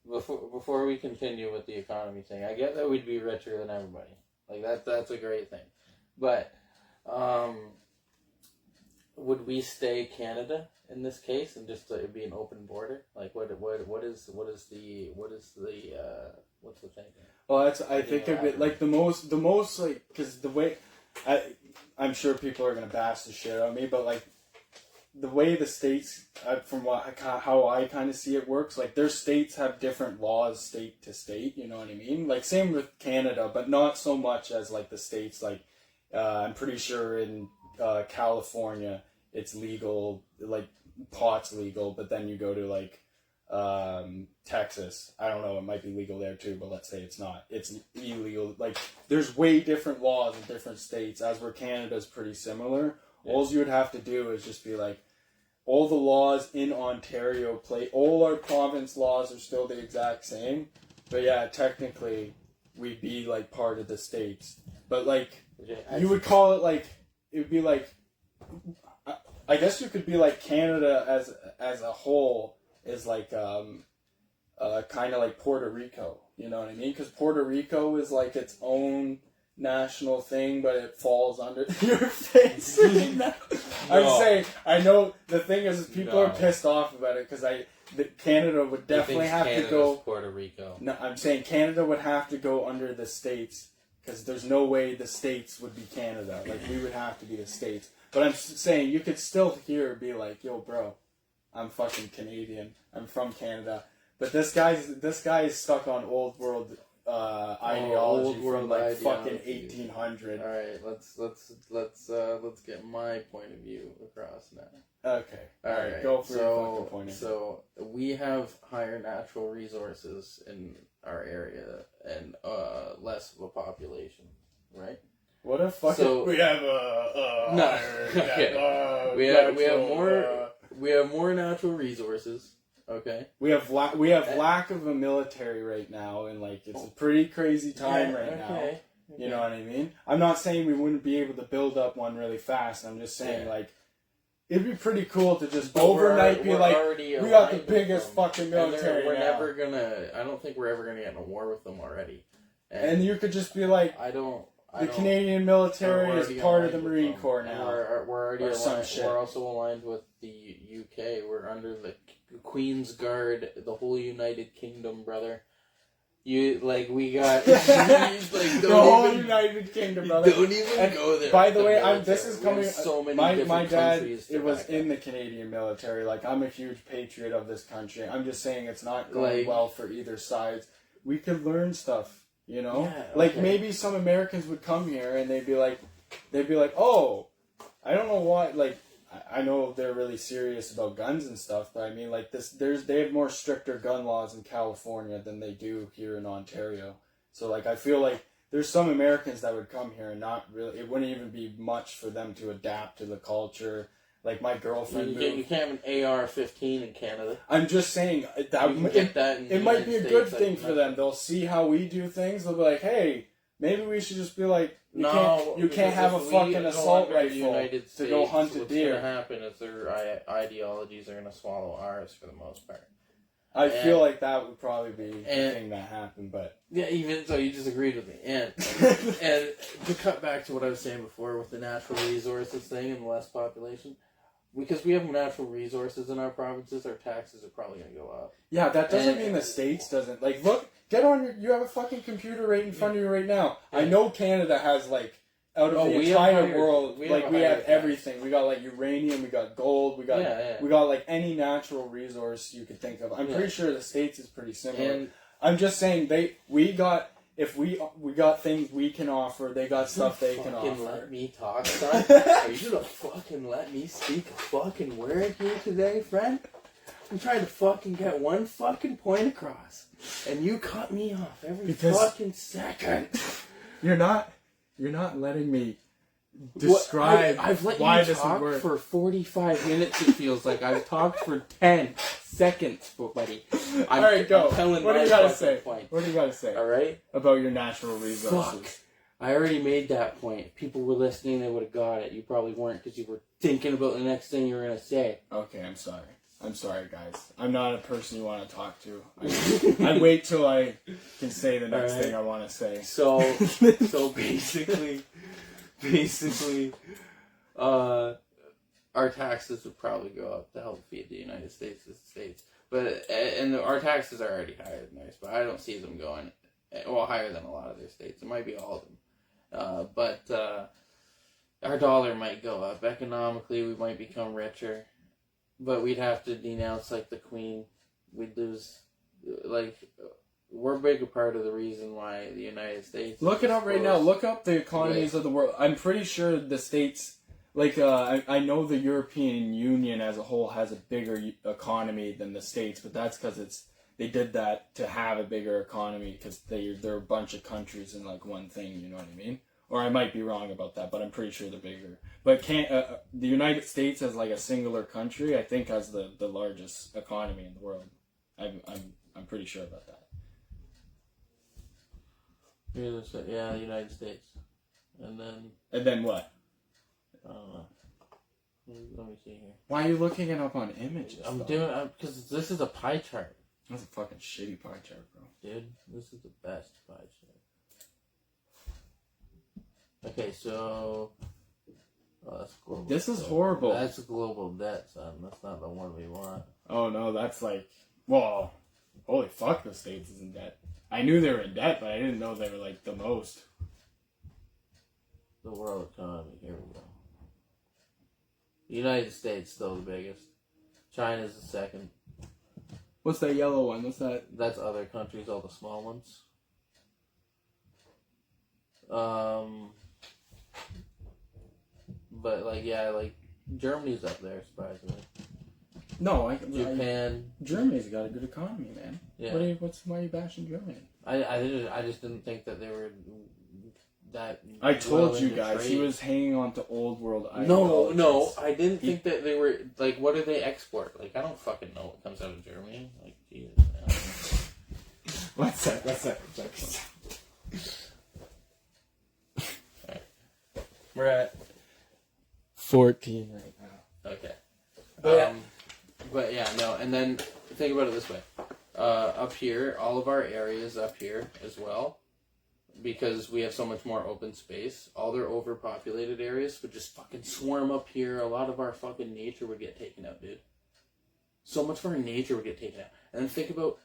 Before we continue with the economy thing, I get that we'd be richer than everybody. That's a great thing. But would we stay Canada in this case and just it'd be an open border? What's the thing? Well, I think it'd be the most because the way I'm sure people are gonna bash the shit out of me, but the way the states, from how I kind of see it works, their states have different laws state to state, you know what I mean? Same with Canada, but not so much as the states, I'm pretty sure in California it's legal, pot's legal, but then you go to Texas, I don't know, it might be legal there too, but let's say it's not. It's illegal. There's way different laws in different states, as where Canada's pretty similar. Yeah. All you would have to do is just be all the laws in Ontario all our province laws are still the exact same. But yeah, technically, we'd be part of the states. But you would call it it would be I guess you could be Canada as a whole is kind of like Puerto Rico. You know what I mean? Because Puerto Rico is its own national thing, but it falls under your face. I'm saying, I know the thing is people are pissed off about it because Canada would definitely have to go. Puerto Rico. No, I'm saying Canada would have to go under the states because there's no way the states would be Canada. We would have to be the states. But I'm saying you could still hear be yo, bro, I'm fucking Canadian. I'm from Canada. But this guy is stuck on old world ideology old world from like fucking ideology. 1800. All right, let's get my point of view across now. Okay. All right. Go for your fucking point of view. So we have higher natural resources in our area and less of a population, right? What a fucking... So, we have we have more natural resources. Okay. We have lack of a military right now, and like it's a pretty crazy time now. You know what I mean? I'm not saying we wouldn't be able to build up one really fast. I'm just saying like it'd be pretty cool to just overnight be like, we got the biggest fucking military. We're never gonna. I don't think we're ever gonna get in a war with them already. And you could just be like, the Canadian military is part of the Marine Corps now. We're already aligned. We're also aligned with the UK. We're under the Queen's Guard, the whole United Kingdom, brother. We got the whole United Kingdom, brother. Don't even go there. By the way, this is coming. So many my dad, it was in the Canadian military. Like, I'm a huge patriot of this country. I'm just saying it's not going well for either side. We could learn stuff. You know, maybe some Americans would come here and they'd be like, oh, I don't know why. Like, I know they're really serious about guns and stuff, but I mean, like they have more stricter gun laws in California than they do here in Ontario. So, like, I feel like there's some Americans that would come here and not really. It wouldn't even be much for them to adapt to the culture. Like, my girlfriend you can't have an AR-15 in Canada. I'm just saying it might be a good thing for them. They'll see how we do things. They'll be like, hey, maybe we should just be like, you can't have a fucking assault rifle to go hunt a deer. What's going to happen is their ideologies are going to swallow ours for the most part. I feel like that would probably be the thing that happened, but... Yeah, even so, you just agreed with me. And to cut back to what I was saying before with the natural resources thing and the less population... Because we have natural resources in our provinces, our taxes are probably going to go up. Yeah, that doesn't mean the States doesn't. Like, look, get on you have a fucking computer right in front of you right now. Yeah. I know Canada has, like, out of the entire world, we have everything. We got, like, uranium, we got gold, we got, like, any natural resource you could think of. I'm pretty sure the States is pretty similar. And I'm just saying, we got things we can offer. They got stuff they can offer. Let me talk, son. Are you gonna fucking let me speak a fucking word here today, friend? I'm trying to fucking get one fucking point across, and you cut me off every fucking second. You're not letting me describe I've let why you this talk would work. For 45 minutes. It feels like I've talked for 10 seconds, buddy. All right, go. What do you gotta say? Point. What do you gotta say? All right, about your natural resources. Fuck. I already made that point. If people were listening, they would have got it. You probably weren't because you were thinking about the next thing you were gonna say. Okay, I'm sorry. I'm sorry, guys. I'm not a person you want to talk to. I wait till I can say the next thing I want to say. So basically, our taxes would probably go up to help feed the United States as the States. Our taxes are already higher than theirs, but I don't see them going, higher than a lot of their states. It might be all of them. But our dollar might go up. Economically, we might become richer. But we'd have to denounce, like, the Queen. We'd lose, like... We're a big part of the reason why the United States... Look it up right now. Look up the economies of the world. I'm pretty sure the States... Like, I know the European Union as a whole has a bigger economy than the States, but that's because they did that to have a bigger economy, because they're a bunch of countries in, like, one thing, you know what I mean? Or I might be wrong about that, but I'm pretty sure they're bigger. But the United States as, like, a singular country, I think has the largest economy in the world. I'm pretty sure about that. Yeah, the United States. And then what? Let me see here. Why are you looking it up on images? I'm doing it because this is a pie chart. That's a fucking shitty pie chart, bro. Dude, this is the best pie chart. Okay, so... that's global. This is horrible. That's global debt, son. That's not the one we want. Oh, no, that's like... Well, holy fuck, the States is in debt. I knew they were in debt, but I didn't know they were, like, the most. The world economy. Here we go. The United States still the biggest. China's the second. What's that yellow one? What's that? That's other countries, all the small ones. But like, yeah, like Germany's up there, surprisingly. No, Japan. Germany's got a good economy, man. Yeah. Why are you bashing Germany? I just didn't think that they were that. I told well you into guys trade. he was hanging on to old world ideologies. No, I didn't think that they were like. What do they export? Like, I don't fucking know what comes out of Germany. Like, Jesus. One sec. Alright. We're at 14 right now. okay. But But yeah, no. And then think about it this way: up here, all of our areas up here as well. Because we have so much more open space, all their overpopulated areas would just fucking swarm up here. A lot of our fucking nature would get taken out, dude. So much of our nature would get taken out. And then think about,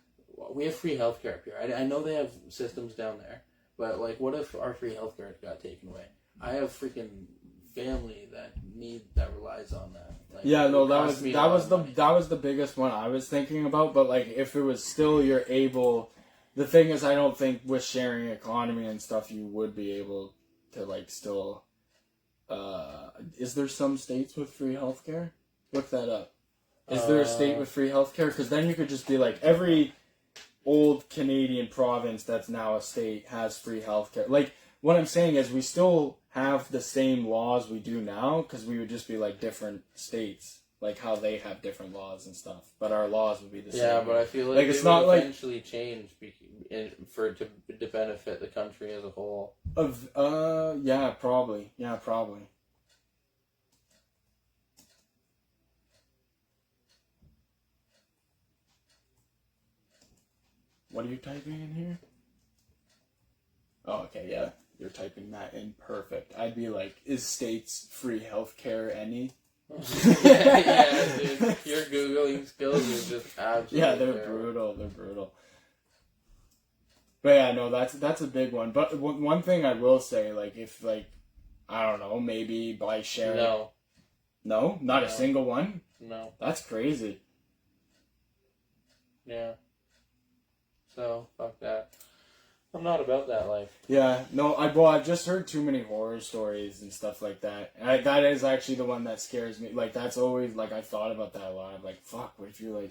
we have free healthcare up here. I know they have systems down there, but like, what if our free healthcare got taken away? I have freaking family that relies on that. Like, yeah, no, that was the biggest one I was thinking about. But like, if it was still you're able. The thing is, I don't think with sharing economy and stuff, you would be able to, like, still... is there some states with free healthcare? Look that up. Is there a state with free healthcare? Because then you could just be like, every old Canadian province that's now a state has free healthcare. Like, what I'm saying is we still have the same laws we do now, because we would just be, like, different states. Like how they have different laws and stuff, but our laws would be the same. Yeah, but I feel like it's they not would like eventually change to benefit the country as a whole. Yeah, probably. What are you typing in here? Oh, okay, yeah, you're typing that in perfect. I'd be like, is states free healthcare any? yeah, dude. Your Googling skills are just absolutely they're terrible. brutal. But yeah, no, that's a big one. But one thing I will say, like, if, like, I don't know, maybe by sharing... No? Not a single one? No. That's crazy. Yeah. So, fuck that. I'm not about that life. Yeah, no, I've just heard too many horror stories and stuff like that. That is actually the one that scares me. Like, that's always, like, I've thought about that a lot. I'm like, fuck, what if you, like,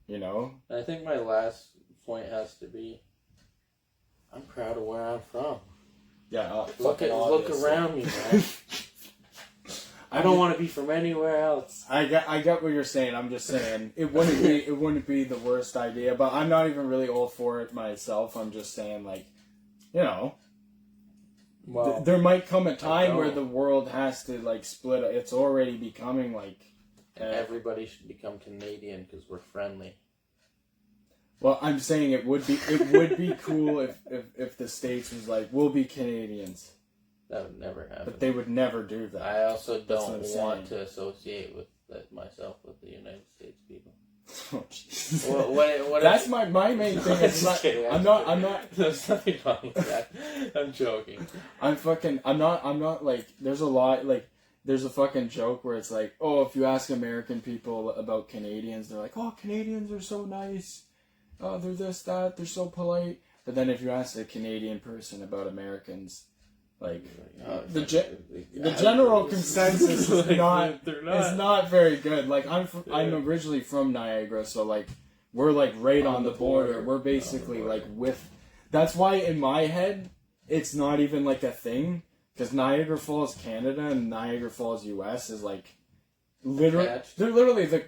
you know? I think my last point has to be, I'm proud of where I'm from. Yeah, look around me, man. I don't want to be from anywhere else. I get what you're saying. I'm just saying it wouldn't be the worst idea, but I'm not even really all for it myself. I'm just saying, like, you know, well, there might come a time where the world has to, like, split. It's already becoming like everybody should become Canadian because we're friendly. Well, I'm saying it would be cool if the States was like, we'll be Canadians. That would never happen. But they would never do that. I also don't want to associate myself with the United States people. Oh, Jesus. What That's my main thing. I'm not. There's nothing wrong with that. I'm joking. I'm not like. There's a lot like. There's a fucking joke where it's like, oh, if you ask American people about Canadians, they're like, oh, Canadians are so nice. Oh, they're this, that, they're so polite. But then if you ask a Canadian person about Americans, like, the general consensus is not very good. Like, I'm originally from Niagara, so, like, we're, like, right on the border. We're basically, like, that's why in my head, it's not even, like, a thing. Because Niagara Falls, Canada, and Niagara Falls, US is, like, they're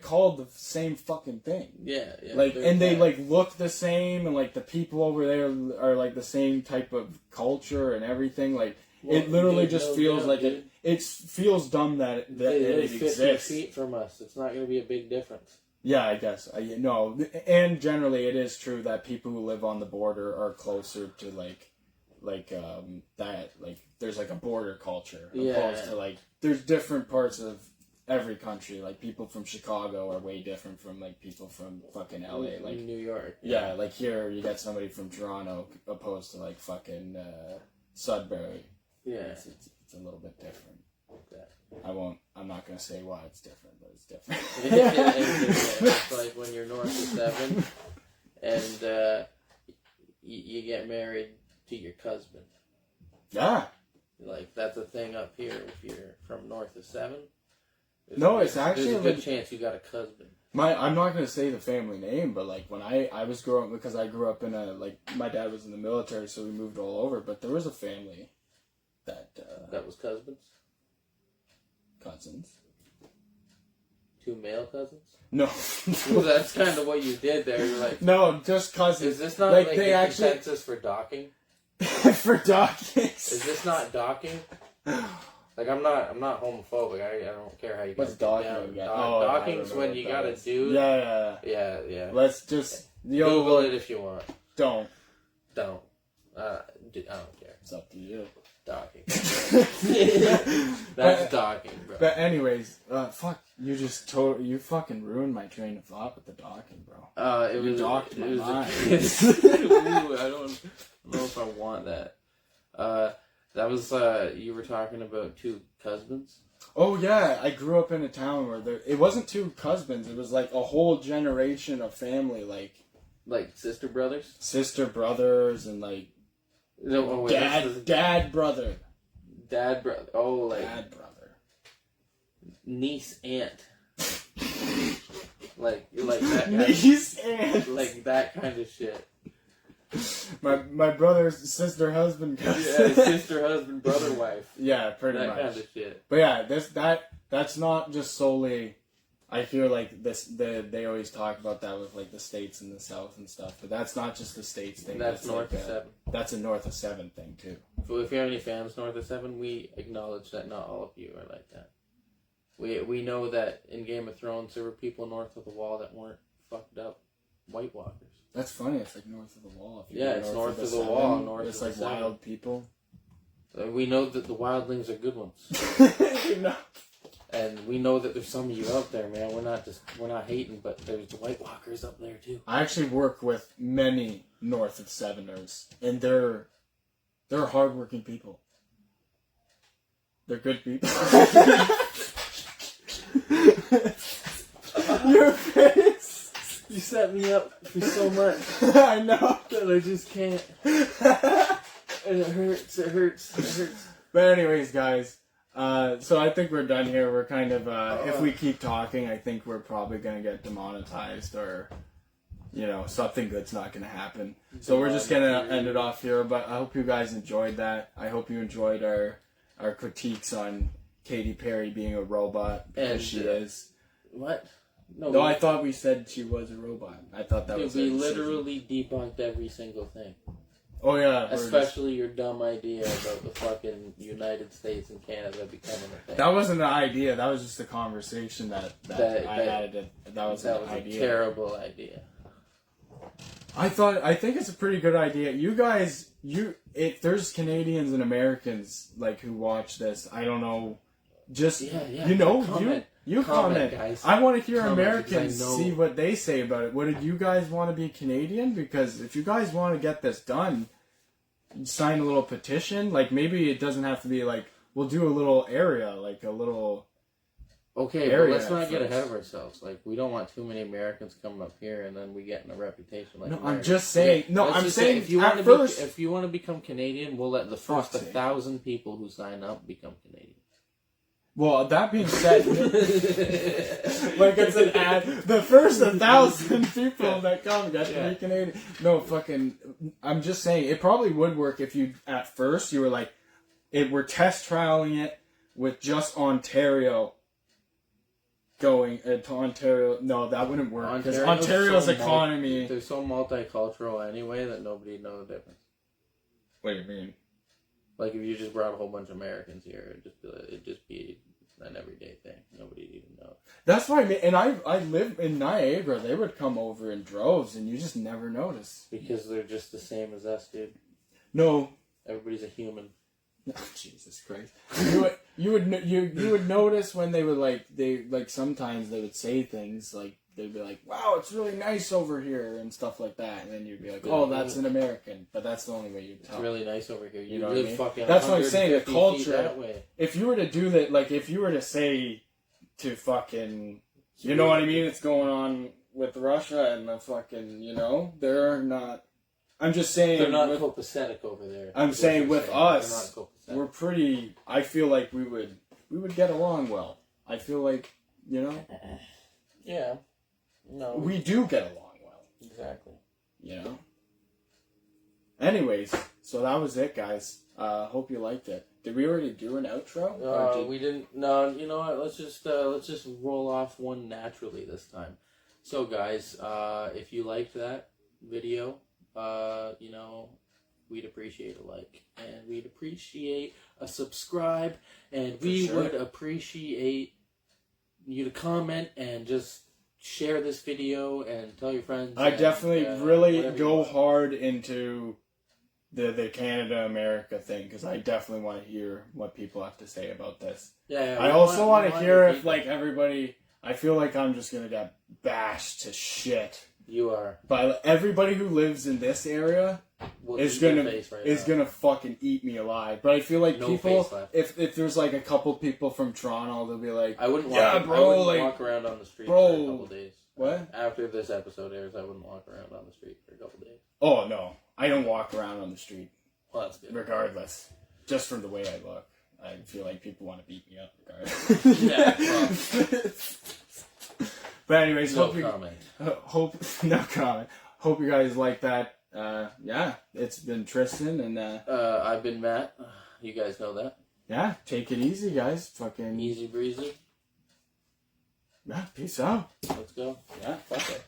called the same fucking thing. Yeah. Like, and they, like, look the same, and, like, the people over there are, like, the same type of culture and everything. Like, well, it literally just feels like it feels dumb that it exists. 50 feet from us. It's not going to be a big difference. Yeah, I guess. No, and generally it is true that people who live on the border are closer to, that, like, there's, like, a border culture. Opposed to, like, there's different parts of every country. Like, people from Chicago are way different from, like, people from fucking LA. Like, New York. Yeah, like, here you got somebody from Toronto opposed to, like, fucking Sudbury. Yeah. It's a little bit different. I'm not going to say why it's different, but it's different. It's like when you're north of 7 and you get married to your cousin. Yeah. Like, that's a thing up here if you're from north of 7. No, it's actually there's a good chance you got a cousin. I'm not going to say the family name, but like when I was growing up, because I grew up in my dad was in the military, so we moved all over, but there was a family that was cousins? Cousins. 2 male cousins? No. Well, that's kind of what you did there. You're like, no, just cousins. Is this not like they they actually consensus for docking? for docking? Is this not docking? Like, I'm not homophobic. I don't care how you guys What's get docking? down. Oh, Docking's when you got a dude. Yeah. Let's just Google it if you want. Don't. I don't care. It's up to you. Docking. That's docking, bro. But anyways, fuck, you fucking ruined my train of thought with the docking, bro. It you was docked my mind. Ooh, I don't know if I want that. That was, you were talking about 2 cousins? Oh yeah, I grew up in a town where it wasn't 2 cousins, it was like a whole generation of family, like sister brothers? Sister brothers and like no, dad brother. Dad brother. Oh, like dad brother. Niece aunt. like that kind niece aunt. Like that kind of shit. My brother's sister husband cousin. Yeah, sister husband brother wife. Yeah, pretty much. That kind of shit. But yeah, that's not just solely. I feel like they always talk about that with like the states in the South and stuff, but that's not just the states thing. That's north like of 7. That's a north of 7 thing too. So if you have any fans north of 7, we acknowledge that not all of you are like that. We know that in Game of Thrones there were people north of the wall that weren't fucked up White Walkers. That's funny. It's like north of the wall. Yeah, it's north of the wall. North it's of like the wild people. We know that the wildlings are good ones. You know. And we know that there's some of you out there, man. We're not hating, but there's the White Walkers up there too. I actually work with many north of 7ers, and they're hardworking people. They're good people. Your face. You set me up for so much. I know. That I just can't. And it hurts. It hurts. But anyways, guys. So I think we're done here. We're kind of, if we keep talking, I think we're probably going to get demonetized or, something good's not going to happen. So we're just going to end it off here. But I hope you guys enjoyed that. I hope you enjoyed our critiques on Katy Perry being a robot, because she is. What? No, I thought we said she was a robot. I thought that was we literally debunked every single thing. Oh yeah, especially your dumb idea about the fucking United States and Canada becoming a thing. That wasn't an idea. That was just a conversation that I had. That was an idea. A terrible idea. I think it's a pretty good idea. You guys, if there's Canadians and Americans like who watch this, I don't know. Just you comment, guys. I want to hear Americans see what they say about it. Would you guys want to be Canadian? Because if you guys want to get this done, sign a little petition. Like maybe it doesn't have to be like we'll do a little area, like a little. Okay, but let's not get ahead of ourselves. Like we don't want too many Americans coming up here, and then we get in a reputation. Like no, I'm just saying. No, I'm saying if you want to become Canadian, we'll let the first 1,000 people who sign up become Canadian. Well, that being said, like it's an ad. The first 1,000 people that come get to be Canadian. No, fucking. I'm just saying it probably would work if you at first you were like, we're test trialing it with just Ontario. Going to Ontario, no, that wouldn't work because Ontario's economy. They're so multicultural anyway that nobody know the difference. What do you mean? Like if you just brought a whole bunch of Americans here, it'd just be an everyday thing. Nobody'd even know. That's what I mean. And I live in Niagara. They would come over in droves, and you just never notice because they're just the same as us, dude. No, everybody's a human. Oh, Jesus Christ! You would notice when they would sometimes they would say things like they'd be like, "Wow, it's really nice over here" and stuff like that, and then you'd be like, "Oh, that's an American," but that's the only way you'd tell. It's really nice over here. You know what I mean? That's what I'm saying. The culture. That way. If you were to do that, like if you were to say to fucking, you know what I mean? It's going on with Russia and the fucking, they're not I'm just saying. They're not copacetic over there. I'm saying with us, they're not copacetic. we're pretty. I feel like we would get along well. I feel like, you know. Yeah. No. We do get along well. Exactly. You know. Anyways, so that was it, guys. Hope you liked it. Did we already do an outro? We didn't. No, you know what? Let's just roll off one naturally this time. So, guys, if you liked that video, you know, we'd appreciate a like, and we'd appreciate a subscribe, and we would appreciate you to comment and just share this video and tell your friends. I definitely really go hard into the Canada America thing, because I definitely want to hear what people have to say about this. Yeah. I also want to hear if like everybody. I feel like I'm just gonna get bashed to shit. You are. But everybody who lives in this area is gonna fucking eat me alive. But I feel like people, if there's like a couple people from Toronto, they'll be like, I wouldn't walk around on the street for a couple days. What? After this episode airs, I wouldn't walk around on the street for a couple days. Oh no, I don't walk around on the street. Well, that's good. Regardless, just from the way I look, I feel like people want to beat me up. Regardless. Yeah. Well. But anyways, no comment. Hope you guys like that. Yeah, it's been Tristan and I've been Matt. You guys know that. Yeah, take it easy, guys. Fucking easy breezy. Yeah, peace out. Let's go. Yeah, fuck it.